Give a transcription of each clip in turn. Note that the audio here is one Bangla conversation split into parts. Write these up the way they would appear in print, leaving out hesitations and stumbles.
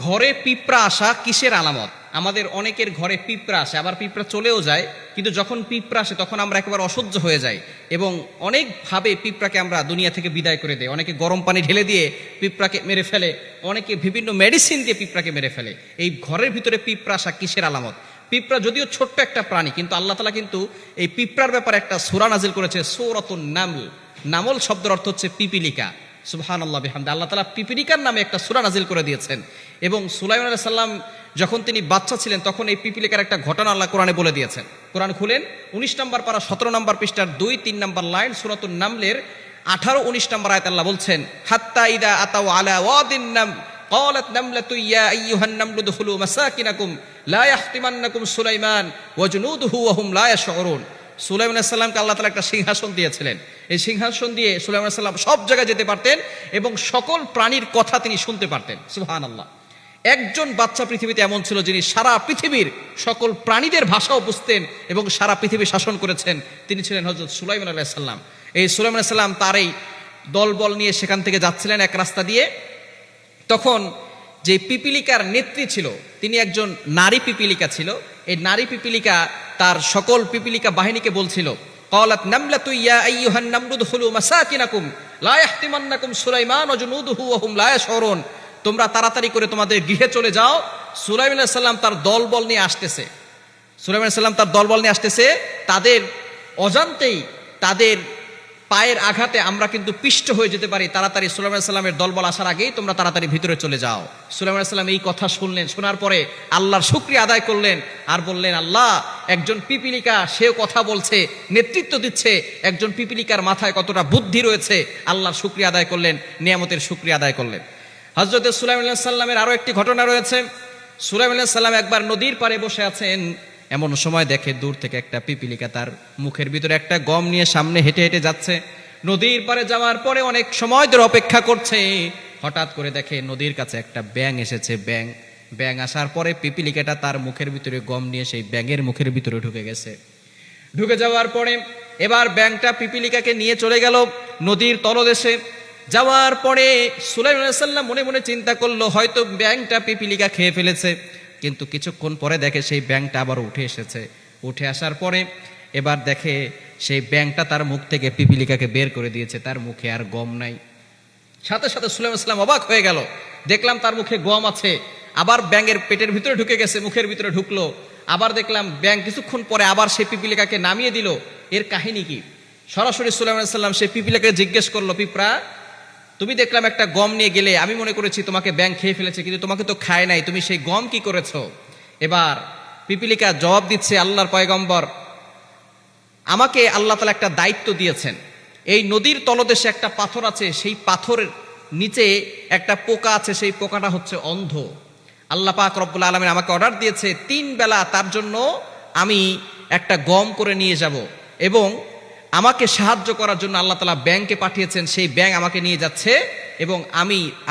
ঘরে পিঁপড়া আসা কিসের আলামত? আমাদের অনেকের ঘরে পিঁপড়া আসে, আবার পিঁপড়া চলেও যায়, কিন্তু যখন পিঁপড়া আসে তখন আমরা একেবারে অসহ্য হয়ে যাই এবং অনেকভাবে পিঁপড়াকে আমরা দুনিয়া থেকে বিদায় করে দেই। অনেকে গরম পানি ঢেলে দিয়ে পিঁপড়াকে মেরে ফেলে, অনেকে বিভিন্ন মেডিসিন দিয়ে পিঁপড়াকে মেরে ফেলে। এই ঘরের ভিতরে পিঁপড়া আসা কিসের আলামত? পিঁপড়া যদিও ছোট্ট একটা প্রাণী, কিন্তু আল্লাহ তাআলা কিন্তু এই পিঁপড়ার ব্যাপারে একটা সূরা নাজিল করেছে, সূরাতুন নামল। নামল শব্দের অর্থ হচ্ছে পিপিলিকা। সুবহানাল্লাহ বিহামদি। আল্লাহ তাআলা পিপিলিকার নামে একটা সূরা নাজিল করে দিয়েছেন। এবং সুলাইমান আলাইহিস সালাম যখন তিনি বাচ্চা ছিলেন তখন এই পিপিলিকার একটা ঘটনা আল্লাহ কোরআনে বলে দিয়েছেন। কোরআন খুলেন 19 নম্বর পারা 17 নম্বর পৃষ্ঠার 2-3 নম্বর লাইন, সূরাতুন নামলের 18-19 নম্বর আয়াত আল্লাহ বলছেন, হাত্তা ইদা আতাউ আলা ওয়াদিন নাম ক্বালাত নামলাতু ইয়া আইয়ুহান নামলু দুখুলু মাসাকিনাকুম লা ইয়াহতিমান্নাকুম সুলাইমান ওয়া জুনুদুহু ওয়া হুম লা ইয়াশউরুন। সুলাইমান আলাইহিস সালামকে আল্লাহ তাআলা একটা সিংহাসন দিয়েছিলেন। এই সিংহাসন দিয়ে সুলাইমান আলাইহিস সালাম সব জায়গায় যেতে পারতেন এবং সকল প্রাণীর কথা তিনি শুনতে পারতেন। সুবহানাল্লাহ। একজন বাচ্চা পৃথিবীতে এমন ছিল যিনি সারা পৃথিবীর সকল প্রাণীদের ভাষাও বুঝতেন এবং সারা পৃথিবী শাসন করেছেন। তিনি ছিলেন হযরত সুলাইমান আলাইহিস সালাম। এই সুলাইমান আলাইহিস সালাম তার এই দলবল নিয়ে সেখান থেকে যাচ্ছিলেন এক রাস্তা দিয়ে। তখন যে পিপিলিকার নেত্রী ছিল তিনি একজন নারী পিপিলিকা ছিল। এই নারী পিপিলিকা তার সকল পিপিলিকা বাহিনীকে বলছিল, ক্বালাত নামলাতু ইয়া আইয়ুহান নামলু দুখুলু মাসাকিনাকুম লা ইয়াহতিমান্নাকুম সুলাইমান ওয়া জুনুদুহু ওয়া হুম লা ইয়াশউরুন। তোমরা তাড়াতাড়ি করে তোমাদের গৃহে চলে যাও। সুলাইমান আলাইহিস সালাম তার দলবল নিয়ে আসতেছে। সুলাইমান আলাইহিস সালাম তার দলবল নিয়ে আসতেছে। তাদের অজান্তেই তাদের পায়ের আঘাতে আমরা কিন্তু পিষ্ট হয়ে যেতে পারি। তাড়াতাড়ি সুলাইমান আলাইহিস সালামের দলবল আসার আগেই তোমরা তাড়াতাড়ি ভিতরে চলে যাও। সুলাইমান আলাইহিস সালাম এই কথা শুনলেন, শোনার পরে আল্লাহর শুকরিয়া আদায় করলেন আর বললেন, আল্লাহ, একজন পিপিলিকা সেও কথা বলছে, নেতৃত্ব দিচ্ছে, একজন পিপিলিকার মাথায় কতটা বুদ্ধি রয়েছে। আল্লাহর শুকরিয়া আদায় করলেন, নিয়ামতের শুকরিয়া আদায় করলেন। হযরত সুলাইমান আলাইহিস সালামের আরো একটি ঘটনা রয়েছে। সুলাইমান আলাইহিস সালাম একবার নদীর পাড়ে বসে আছেন, এমন সময় দেখে দূর থেকে একটা পিপিলিকা তার মুখের ভিতরে একটা গম নিয়ে সামনে হেঁটে হেঁটে যাচ্ছে। নদীর পাড়ে যাওয়ার পরে অনেক সময় ধরে অপেক্ষা করছে। হঠাৎ করে দেখে নদীর কাছে একটা ব্যাঙ এসেছে। ব্যাঙ আসার পরে পিপিলিকাটা তার মুখের ভিতরে গম নিয়ে সেই ব্যাঙের মুখের ভিতরে ঢুকে গেছে। ঢুকে যাওয়ার পরে এবার ব্যাঙটা পিপিলিকাকে নিয়ে চলে গেল নদীর তলদেশে। যাওয়ার পরে সুলাইমান আলাইহিস সালাম মনে মনে চিন্তা করলো, হয়তো ব্যাঙটা পিপিলিকা খেয়ে ফেলেছে। কিন্তু কিছুক্ষণ পরে দেখে সেই ব্যাঙটা আবার উঠে এসেছে। উঠে আসার পরে এবার দেখে সেই ব্যাঙটা তার মুখ থেকে পিপিলিকাকে বের করে দিয়েছে, তার মুখে আর গম নাই। সাথে সাথে সুলাইমান আলাইহিস সালাম অবাক হয়ে গেল, দেখলাম তার মুখে গম আছে। আবার ব্যাঙের পেটের ভিতরে ঢুকে গেছে, মুখের ভিতরে ঢুকলো। আবার দেখলাম ব্যাঙ কিছুক্ষণ পরে আবার সেই পিপিলিকাকে নামিয়ে দিল। এর কাহিনী কি? সরাসরি সুলাইমান আলাইহিস সালাম সেই পিপিলিকাকে জিজ্ঞেস করলো, পিঁপড়া, তুমি দেখলাম একটা গম নিয়ে গেলে, আমি মনে করেছি তোমাকে ব্যাঙ খেয়ে ফেলেছে, কিন্তু তোমাকে তো খায় নাই, তুমি সেই গম কি করেছো? এবার পিপিলিকা জবাব দিচ্ছে, আল্লাহর পয়গম্বর, আমাকে আল্লাহ তাআলা একটা দায়িত্ব দিয়েছেন। এই নদীর তলদেশে একটা পাথর আছে, সেই পাথরের নিচে একটা পোকা আছে, সেই পোকাটা হচ্ছে অন্ধ। আল্লাহ পাক রব্বুল আলামিন আমাকে অর্ডার দিয়েছে 3 বেলা তার জন্য আমি একটা গম করে নিয়ে যাব, এবং আমাকে সাহায্য করার জন্য আল্লাহ তাআলা ব্যাঙকে পাঠিয়েছেন। সেই ব্যাঙ আমাকে নিয়ে যাচ্ছে এবং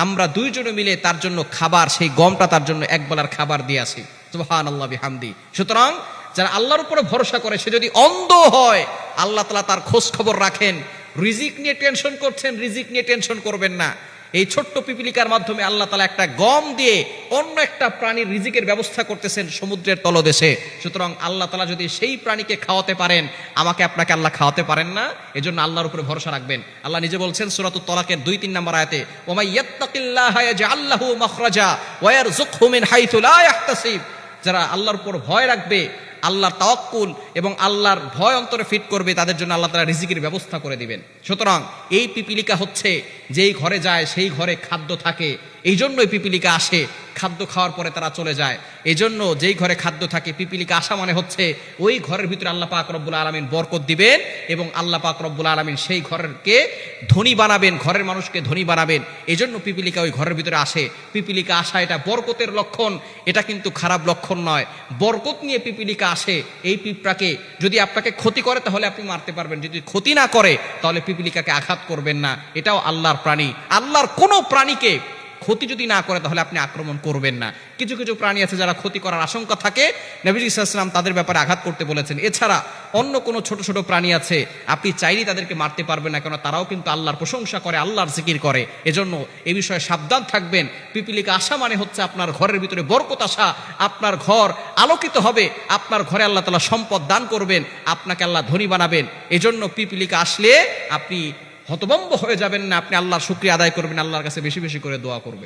আমরা 2 জনে মিলে তার জন্য খাবার, সেই গমটা তার জন্য এক বেলার খাবার দিয়ে আসি। সুবহানাল্লাহ বিহামদি। সুতরাং যারা আল্লাহর উপরে ভরসা করে, সে যদি অন্ধ হয়, আল্লাহ তাআলা তার খোঁজ খবর রাখেন। রিজিক নিয়ে টেনশন করছেন, রিজিক নিয়ে টেনশন করবেন না। এই ছোট্ট পিপিলিকার মাধ্যমে আল্লাহ তাআলা একটা গম দিয়ে অন্য একটা প্রাণীর রিজিকের ব্যবস্থা করতেছেন সমুদ্রের তলদেশে। সুতরাং আল্লাহ তাআলা যদি সেই প্রাণীকে খাওয়াতে পারেন, আমাকে আপনাকে আল্লাহ খাওয়াতে পারেন না? এজন্য আল্লাহর উপরে ভরসা রাখবেন। আল্লাহ নিজে বলছেন সূরাতুত তালাকের 2-3 নম্বর আয়াতে, ওয়া মান ইয়াত্তাকিল্লাহা ইয়াজআল লাহু মাখরাজা ওয়া ইয়ারযুকহু মিন হাইথু লা ইয়াহতাসিব। যারা আল্লাহর উপর ভয় রাখবে, আল্লাহর তাওয়াক্কুল এবং আল্লাহর ভয় অন্তরে ফিট করবে, তাদের জন্য আল্লাহ তাআলা রিজিকের ব্যবস্থা করে দিবেন। সুতরাং এই পিপিলিকা হচ্ছে, যেই ঘরে যায় সেই ঘরে খাদ্য থাকে। এই জন্যই পিপিলিকা আসে, খাদ্য খাওয়ার পরে তারা চলে যায়। এই জন্য যেই ঘরে খাদ্য থাকে, পিপিলিকা আসা মানে হচ্ছে ওই ঘরের ভিতরে আল্লাহ পাক রব্বুল আলামিন বরকত দিবেন এবং আল্লাহ পাক রব্বুল আলামিন সেই ঘরকে ধনী বানাবেন, ঘরের মানুষকে ধনী বানাবেন। এই জন্য পিপিলিকা ওই ঘরের ভিতরে আসে। পিপিলিকা আসা এটা বরকতের লক্ষণ, এটা কিন্তু খারাপ লক্ষণ নয়। বরকত নিয়ে পিপিলিকা আসে। এই পিঁপড়াকে যদি আপনাকে ক্ষতি করে তাহলে আপনি মারতে পারবেন, যদি ক্ষতি না করে তাহলে পিপিলিকাকে আঘাত করবেন না। এটাও আল্লাহর প্রাণী। আল্লাহর কোনো প্রাণীকে ক্ষতি যদি না করে তাহলে আপনি আক্রমণ করবেন না। কিছু কিছু প্রাণী আছে যারা ক্ষতি করার আশঙ্কা থাকে, নবী সাল্লাল্লাহু আলাইহি ওয়াসাল্লাম তাদের ব্যাপারে আঘাত করতে বলেছেন। এছাড়া অন্য কোনো ছোট ছোট প্রাণী আছে আপনি চাইলেই তাদেরকে মারতে পারবেন না, কেন তারাও কিন্তু আল্লাহর প্রশংসা করে, আল্লাহর জিকির করে। এজন্য এই বিষয়ে সাবধান থাকবেন। পিপিলিকা আসা মানে হচ্ছে আপনার ঘরের ভিতরে বরকত আসা, আপনার ঘর আলোকিত হবে, আপনার ঘরে আল্লাহ তাআলা সম্পদ দান করবেন, আপনাকে আল্লাহ ধনী বানাবেন। এজন্য পিপিলিকা আসলে আপনি হতভম্ব হয়ে যাবেন না, আপনি আল্লাহর শুকরিয়া আদায় করবেন, আল্লাহর কাছে বেশি বেশি করে দোয়া করবেন।